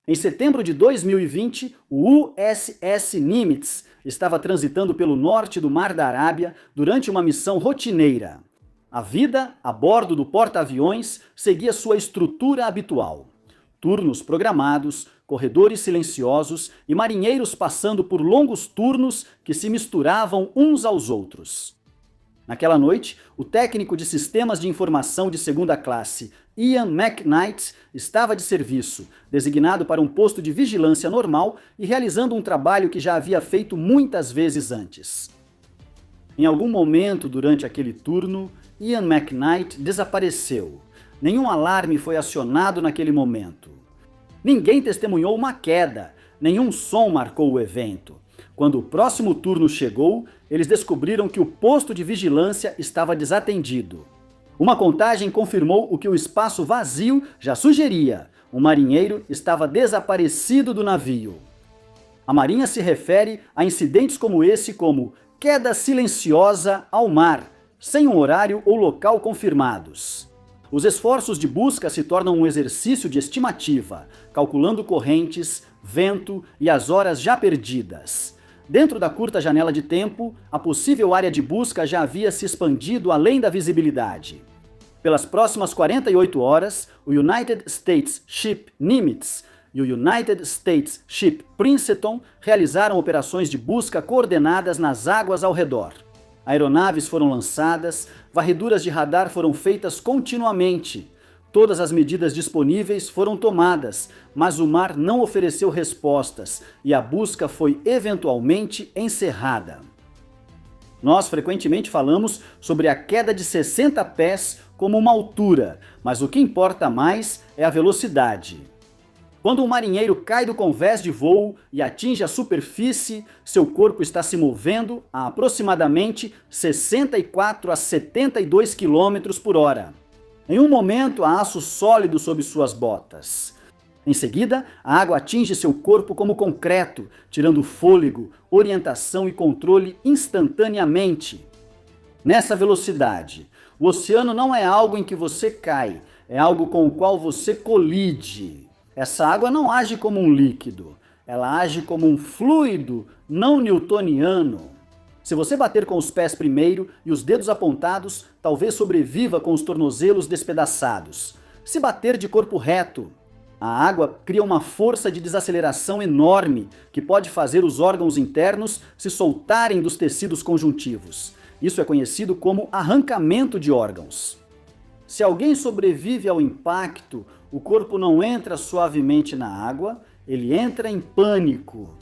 Em setembro de 2020, o USS Nimitz estava transitando pelo norte do Mar da Arábia durante uma missão rotineira. A vida a bordo do porta-aviões seguia sua estrutura habitual. Turnos programados, corredores silenciosos e marinheiros passando por longos turnos que se misturavam uns aos outros. Naquela noite, o técnico de sistemas de informação de segunda classe, Ian McKnight, estava de serviço, designado para um posto de vigilância normal e realizando um trabalho que já havia feito muitas vezes antes. Em algum momento durante aquele turno, Ian McKnight desapareceu. Nenhum alarme foi acionado naquele momento. Ninguém testemunhou uma queda, nenhum som marcou o evento. Quando o próximo turno chegou, eles descobriram que o posto de vigilância estava desatendido. Uma contagem confirmou o que o espaço vazio já sugeria. O marinheiro estava desaparecido do navio. A Marinha se refere a incidentes como esse como queda silenciosa ao mar, sem um horário ou local confirmados. Os esforços de busca se tornam um exercício de estimativa, calculando correntes, vento e as horas já perdidas. Dentro da curta janela de tempo, a possível área de busca já havia se expandido além da visibilidade. Pelas próximas 48 horas, o United States Ship Nimitz e o United States Ship Princeton realizaram operações de busca coordenadas nas águas ao redor. Aeronaves foram lançadas, varreduras de radar foram feitas continuamente. Todas as medidas disponíveis foram tomadas, mas o mar não ofereceu respostas e a busca foi eventualmente encerrada. Nós frequentemente falamos sobre a queda de 60 pés como uma altura, mas o que importa mais é a velocidade. Quando um marinheiro cai do convés de voo e atinge a superfície, seu corpo está se movendo a aproximadamente 64 a 72 km por hora. Em um momento, há aço sólido sob suas botas. Em seguida, a água atinge seu corpo como concreto, tirando fôlego, orientação e controle instantaneamente. Nessa velocidade, o oceano não é algo em que você cai, é algo com o qual você colide. Essa água não age como um líquido, ela age como um fluido não newtoniano. Se você bater com os pés primeiro e os dedos apontados, talvez sobreviva com os tornozelos despedaçados. Se bater de corpo reto, a água cria uma força de desaceleração enorme que pode fazer os órgãos internos se soltarem dos tecidos conjuntivos. Isso é conhecido como arrancamento de órgãos. Se alguém sobrevive ao impacto, o corpo não entra suavemente na água, ele entra em pânico.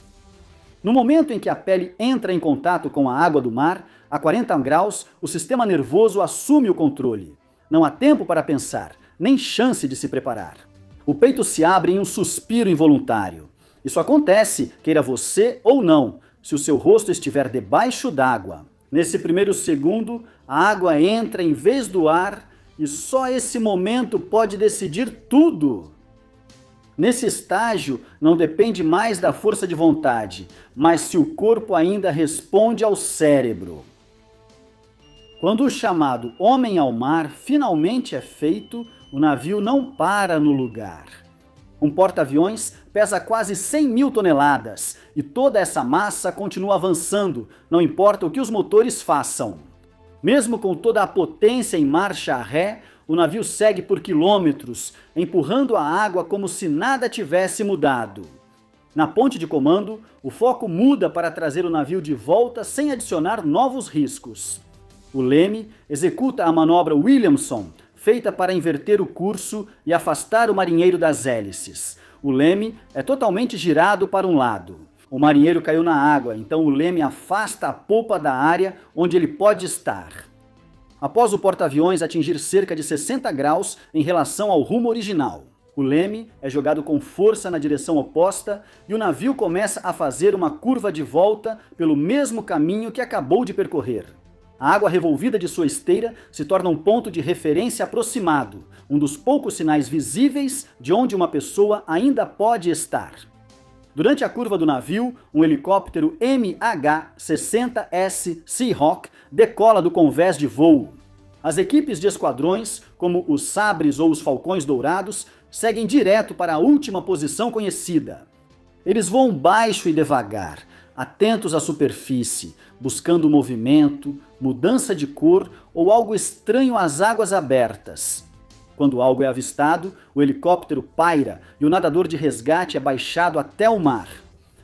No momento em que a pele entra em contato com a água do mar, a 40 graus, o sistema nervoso assume o controle. Não há tempo para pensar, nem chance de se preparar. O peito se abre em um suspiro involuntário. Isso acontece, queira você ou não, se o seu rosto estiver debaixo d'água. Nesse primeiro segundo, a água entra em vez do ar e só esse momento pode decidir tudo. Nesse estágio, não depende mais da força de vontade, mas se o corpo ainda responde ao cérebro. Quando o chamado homem ao mar finalmente é feito, o navio não para no lugar. Um porta-aviões pesa quase 100 mil toneladas e toda essa massa continua avançando, não importa o que os motores façam. Mesmo com toda a potência em marcha a ré, o navio segue por quilômetros, empurrando a água como se nada tivesse mudado. Na ponte de comando, o foco muda para trazer o navio de volta sem adicionar novos riscos. O leme executa a manobra Williamson, feita para inverter o curso e afastar o marinheiro das hélices. O leme é totalmente girado para um lado. O marinheiro caiu na água, então o leme afasta a polpa da área onde ele pode estar. Após o porta-aviões atingir cerca de 60 graus em relação ao rumo original, o leme é jogado com força na direção oposta e o navio começa a fazer uma curva de volta pelo mesmo caminho que acabou de percorrer. A água revolvida de sua esteira se torna um ponto de referência aproximado, um dos poucos sinais visíveis de onde uma pessoa ainda pode estar. Durante a curva do navio, um helicóptero MH-60S Seahawk decola do convés de voo. As equipes de esquadrões, como os Sabres ou os Falcões Dourados, seguem direto para a última posição conhecida. Eles voam baixo e devagar, atentos à superfície, buscando movimento, mudança de cor ou algo estranho às águas abertas. Quando algo é avistado, o helicóptero paira e o nadador de resgate é baixado até o mar.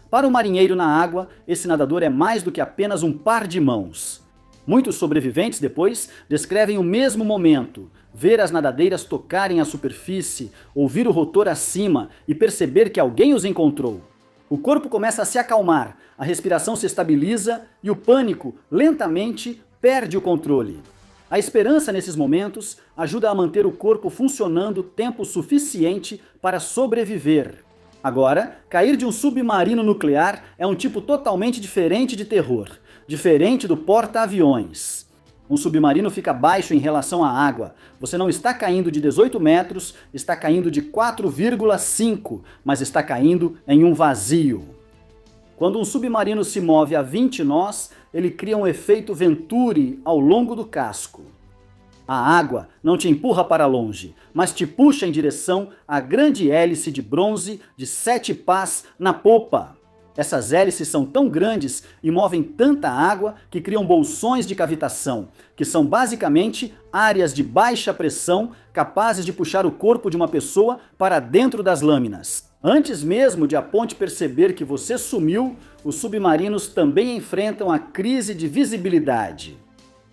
Para o marinheiro na água, esse nadador é mais do que apenas um par de mãos. Muitos sobreviventes depois descrevem o mesmo momento: ver as nadadeiras tocarem a superfície, ouvir o rotor acima e perceber que alguém os encontrou. O corpo começa a se acalmar, a respiração se estabiliza e o pânico, lentamente, perde o controle. A esperança nesses momentos ajuda a manter o corpo funcionando tempo suficiente para sobreviver. Agora, cair de um submarino nuclear é um tipo totalmente diferente de terror, diferente do porta-aviões. Um submarino fica baixo em relação à água. Você não está caindo de 18 metros, está caindo de 4,5, mas está caindo em um vazio. Quando um submarino se move a 20 nós, ele cria um efeito Venturi ao longo do casco. A água não te empurra para longe, mas te puxa em direção à grande hélice de bronze de 7 pás na popa. Essas hélices são tão grandes e movem tanta água que criam bolsões de cavitação, que são basicamente áreas de baixa pressão capazes de puxar o corpo de uma pessoa para dentro das lâminas. Antes mesmo de a ponte perceber que você sumiu, os submarinos também enfrentam a crise de visibilidade.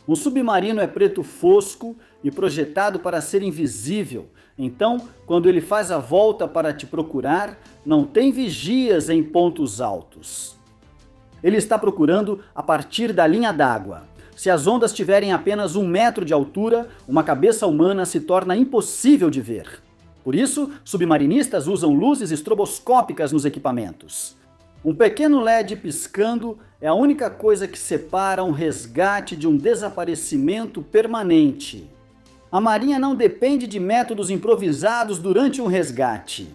Um submarino é preto fosco e projetado para ser invisível. Então, quando ele faz a volta para te procurar, não tem vigias em pontos altos. Ele está procurando a partir da linha d'água. Se as ondas tiverem apenas 1 metro de altura, uma cabeça humana se torna impossível de ver. Por isso, submarinistas usam luzes estroboscópicas nos equipamentos. Um pequeno LED piscando é a única coisa que separa um resgate de um desaparecimento permanente. A Marinha não depende de métodos improvisados durante um resgate.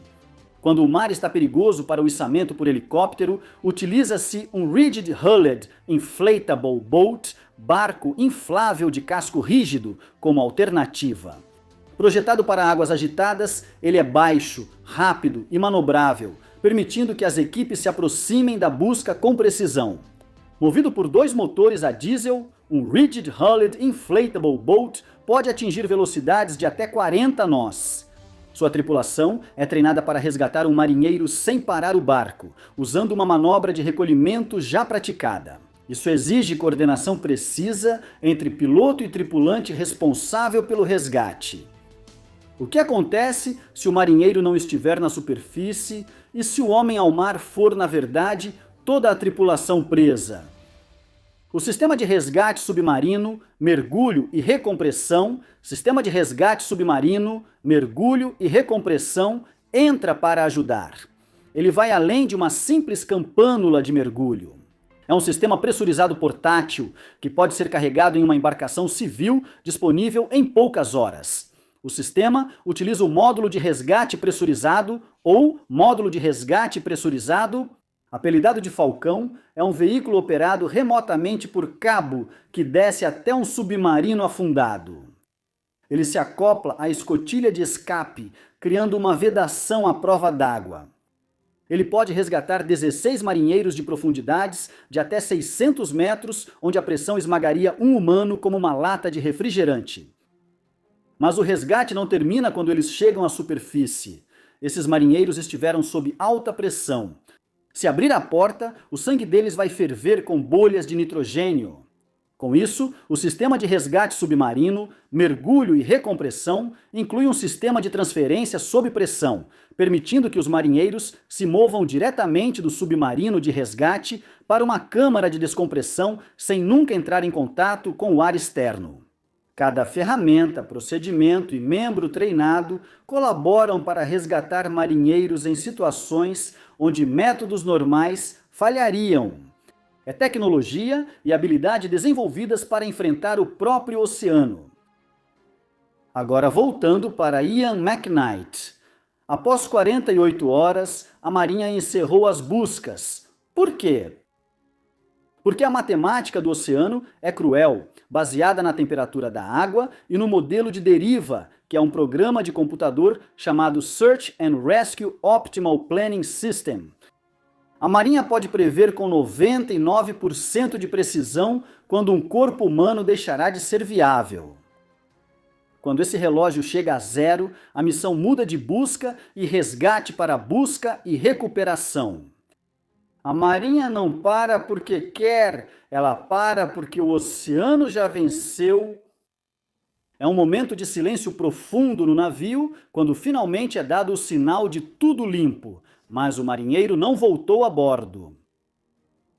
Quando o mar está perigoso para o içamento por helicóptero, utiliza-se um Rigid Hulled Inflatable Boat, barco inflável de casco rígido, como alternativa. Projetado para águas agitadas, ele é baixo, rápido e manobrável, permitindo que as equipes se aproximem da busca com precisão. Movido por 2 motores a diesel, um Rigid Hulled Inflatable Boat pode atingir velocidades de até 40 nós. Sua tripulação é treinada para resgatar um marinheiro sem parar o barco, usando uma manobra de recolhimento já praticada. Isso exige coordenação precisa entre piloto e tripulante responsável pelo resgate. O que acontece se o marinheiro não estiver na superfície e se o homem ao mar for, na verdade, toda a tripulação presa? O sistema de resgate submarino, mergulho e recompressão, sistema de resgate submarino, mergulho e recompressão entra para ajudar. Ele vai além de uma simples campânula de mergulho. É um sistema pressurizado portátil que pode ser carregado em uma embarcação civil disponível em poucas horas. O sistema utiliza o módulo de resgate pressurizado ou módulo de resgate pressurizado. Apelidado de Falcão, é um veículo operado remotamente por cabo que desce até um submarino afundado. Ele se acopla à escotilha de escape, criando uma vedação à prova d'água. Ele pode resgatar 16 marinheiros de profundidades de até 600 metros, onde a pressão esmagaria um humano como uma lata de refrigerante. Mas o resgate não termina quando eles chegam à superfície. Esses marinheiros estiveram sob alta pressão. Se abrir a porta, o sangue deles vai ferver com bolhas de nitrogênio. Com isso, o sistema de resgate submarino, mergulho e recompressão inclui um sistema de transferência sob pressão, permitindo que os marinheiros se movam diretamente do submarino de resgate para uma câmara de descompressão sem nunca entrar em contato com o ar externo. Cada ferramenta, procedimento e membro treinado colaboram para resgatar marinheiros em situações onde métodos normais falhariam. É tecnologia e habilidade desenvolvidas para enfrentar o próprio oceano. Agora voltando para Ian McKnight. Após 48 horas, a Marinha encerrou as buscas. Por quê? Porque a matemática do oceano é cruel, baseada na temperatura da água e no modelo de deriva, que é um programa de computador chamado Search and Rescue Optimal Planning System. A Marinha pode prever com 99% de precisão quando um corpo humano deixará de ser viável. Quando esse relógio chega a zero, a missão muda de busca e resgate para busca e recuperação. A Marinha não para porque quer, ela para porque o oceano já venceu. É um momento de silêncio profundo no navio, quando finalmente é dado o sinal de tudo limpo, mas o marinheiro não voltou a bordo.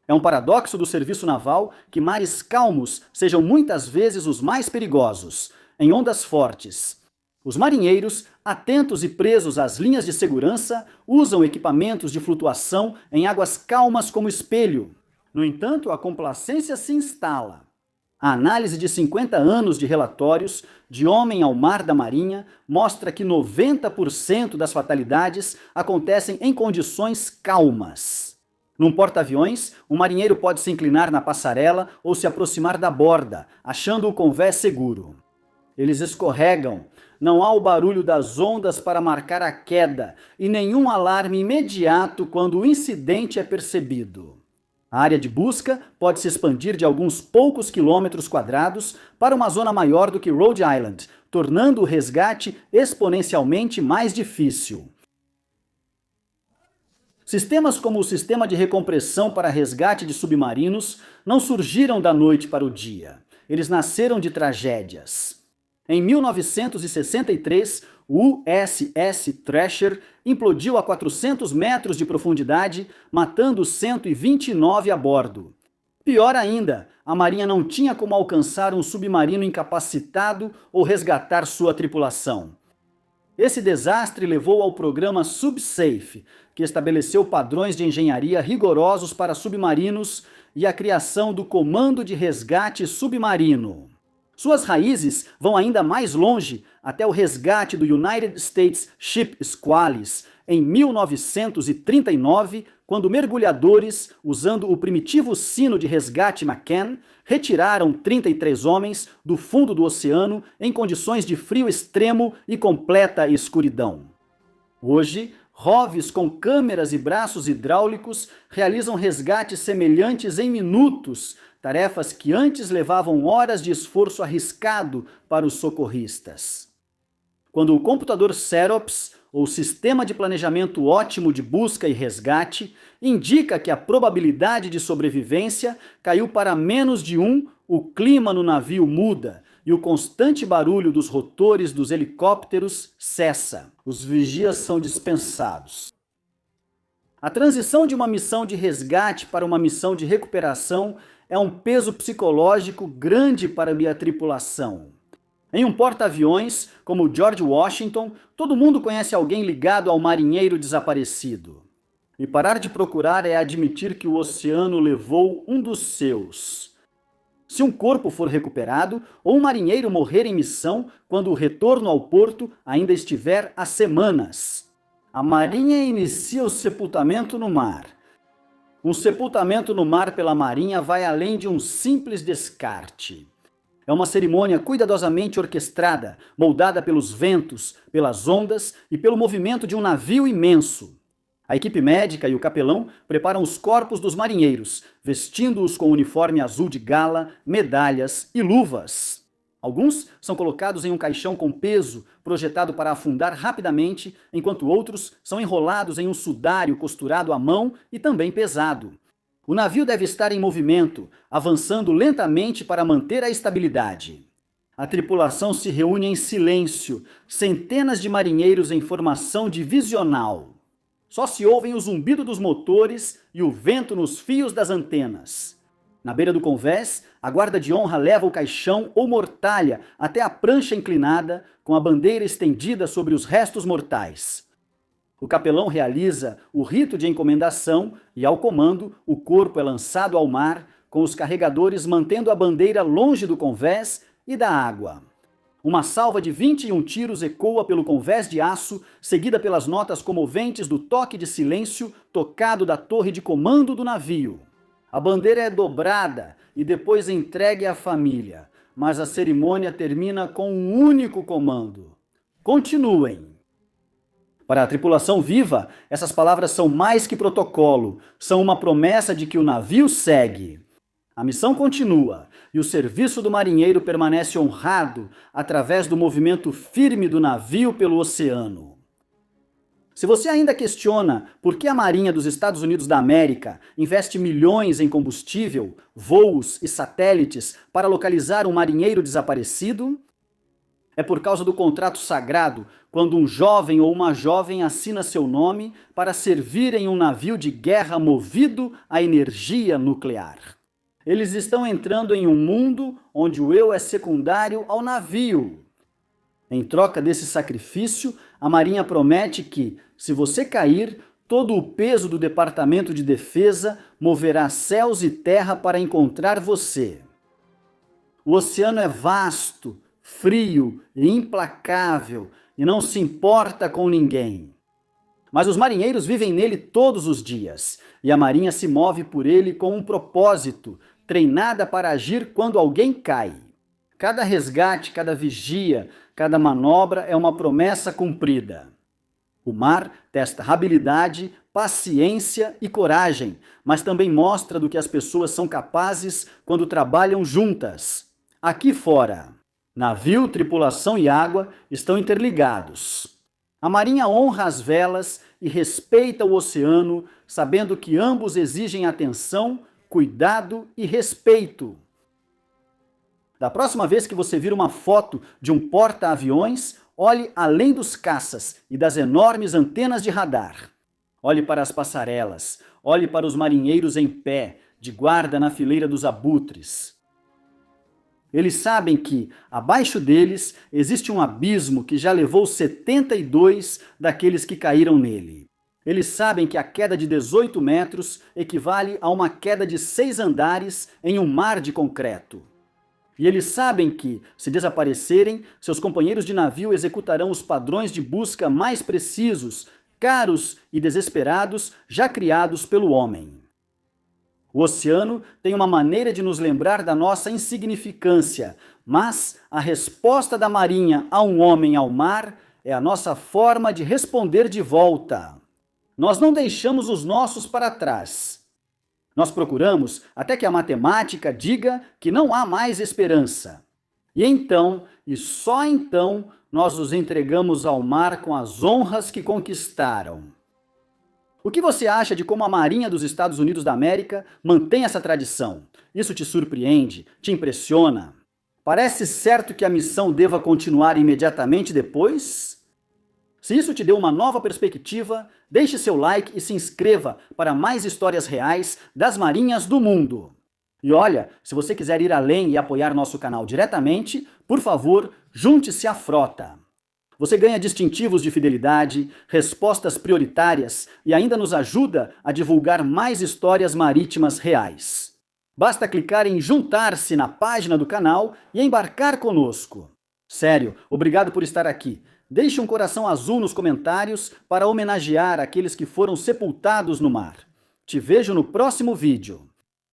É um paradoxo do serviço naval que mares calmos sejam muitas vezes os mais perigosos, em ondas fortes. Os marinheiros, atentos e presos às linhas de segurança, usam equipamentos de flutuação em águas calmas como espelho. No entanto, a complacência se instala. A análise de 50 anos de relatórios de Homem ao Mar da Marinha mostra que 90% das fatalidades acontecem em condições calmas. Num porta-aviões, o marinheiro pode se inclinar na passarela ou se aproximar da borda, achando o convés seguro. Eles escorregam, não há o barulho das ondas para marcar a queda e nenhum alarme imediato quando o incidente é percebido. A área de busca pode se expandir de alguns poucos quilômetros quadrados para uma zona maior do que Rhode Island, tornando o resgate exponencialmente mais difícil. Sistemas como o sistema de recompressão para resgate de submarinos não surgiram da noite para o dia. Eles nasceram de tragédias. Em 1963, o USS Thrasher implodiu a 400 metros de profundidade, matando 129 a bordo. Pior ainda, a Marinha não tinha como alcançar um submarino incapacitado ou resgatar sua tripulação. Esse desastre levou ao programa SubSafe, que estabeleceu padrões de engenharia rigorosos para submarinos e a criação do Comando de Resgate Submarino. Suas raízes vão ainda mais longe, até o resgate do United States Ship Squalys, em 1939, quando mergulhadores, usando o primitivo sino de resgate McCann, retiraram 33 homens do fundo do oceano em condições de frio extremo e completa escuridão. Hoje, ROVs com câmeras e braços hidráulicos realizam resgates semelhantes em minutos, tarefas que antes levavam horas de esforço arriscado para os socorristas. Quando o computador SEROPS, ou Sistema de Planejamento Ótimo de Busca e Resgate, indica que a probabilidade de sobrevivência caiu para menos de 1, o clima no navio muda e o constante barulho dos rotores dos helicópteros cessa. Os vigias são dispensados. A transição de uma missão de resgate para uma missão de recuperação é um peso psicológico grande para minha tripulação. Em um porta-aviões, como o George Washington, todo mundo conhece alguém ligado ao marinheiro desaparecido. E parar de procurar é admitir que o oceano levou um dos seus. Se um corpo for recuperado, ou um marinheiro morrer em missão quando o retorno ao porto ainda estiver há semanas. A Marinha inicia o sepultamento no mar. Um sepultamento no mar pela Marinha vai além de um simples descarte. É uma cerimônia cuidadosamente orquestrada, moldada pelos ventos, pelas ondas e pelo movimento de um navio imenso. A equipe médica e o capelão preparam os corpos dos marinheiros, vestindo-os com uniforme azul de gala, medalhas e luvas. Alguns são colocados em um caixão com peso, projetado para afundar rapidamente, enquanto outros são enrolados em um sudário costurado à mão e também pesado. O navio deve estar em movimento, avançando lentamente para manter a estabilidade. A tripulação se reúne em silêncio, centenas de marinheiros em formação divisional. Só se ouvem o zumbido dos motores e o vento nos fios das antenas. Na beira do convés, a guarda de honra leva o caixão ou mortalha até a prancha inclinada, com a bandeira estendida sobre os restos mortais. O capelão realiza o rito de encomendação e, ao comando, o corpo é lançado ao mar, com os carregadores mantendo a bandeira longe do convés e da água. Uma salva de 21 tiros ecoa pelo convés de aço, seguida pelas notas comoventes do toque de silêncio tocado da torre de comando do navio. A bandeira é dobrada e depois entregue à família, mas a cerimônia termina com um único comando: continuem. Para a tripulação viva, essas palavras são mais que protocolo, são uma promessa de que o navio segue. A missão continua e o serviço do marinheiro permanece honrado através do movimento firme do navio pelo oceano. Se você ainda questiona por que a Marinha dos Estados Unidos da América investe milhões em combustível, voos e satélites para localizar um marinheiro desaparecido, é por causa do contrato sagrado, quando um jovem ou uma jovem assina seu nome para servir em um navio de guerra movido a energia nuclear. Eles estão entrando em um mundo onde o eu é secundário ao navio. Em troca desse sacrifício, a Marinha promete que, se você cair, todo o peso do Departamento de Defesa moverá céus e terra para encontrar você. O oceano é vasto, frio e implacável e não se importa com ninguém. Mas os marinheiros vivem nele todos os dias e a Marinha se move por ele com um propósito, treinada para agir quando alguém cai. Cada resgate, cada vigia, cada manobra é uma promessa cumprida. O mar testa habilidade, paciência e coragem, mas também mostra do que as pessoas são capazes quando trabalham juntas. Aqui fora, navio, tripulação e água estão interligados. A Marinha honra as velas e respeita o oceano, sabendo que ambos exigem atenção, cuidado e respeito. Da próxima vez que você vir uma foto de um porta-aviões, olhe além dos caças e das enormes antenas de radar. Olhe para as passarelas, olhe para os marinheiros em pé, de guarda na fileira dos abutres. Eles sabem que, abaixo deles, existe um abismo que já levou 72 daqueles que caíram nele. Eles sabem que a queda de 18 metros equivale a uma queda de 6 andares em um mar de concreto. E eles sabem que, se desaparecerem, seus companheiros de navio executarão os padrões de busca mais precisos, caros e desesperados já criados pelo homem. O oceano tem uma maneira de nos lembrar da nossa insignificância, mas a resposta da Marinha a um homem ao mar é a nossa forma de responder de volta. Nós não deixamos os nossos para trás. Nós procuramos até que a matemática diga que não há mais esperança. E então, e só então, nós os entregamos ao mar com as honras que conquistaram. O que você acha de como a Marinha dos Estados Unidos da América mantém essa tradição? Isso te surpreende? Te impressiona? Parece certo que a missão deva continuar imediatamente depois? Se isso te deu uma nova perspectiva, deixe seu like e se inscreva para mais histórias reais das marinhas do mundo. E olha, se você quiser ir além e apoiar nosso canal diretamente, por favor, junte-se à frota. Você ganha distintivos de fidelidade, respostas prioritárias e ainda nos ajuda a divulgar mais histórias marítimas reais. Basta clicar em juntar-se na página do canal e embarcar conosco. Sério, obrigado por estar aqui. Deixe um coração azul nos comentários para homenagear aqueles que foram sepultados no mar. Te vejo no próximo vídeo.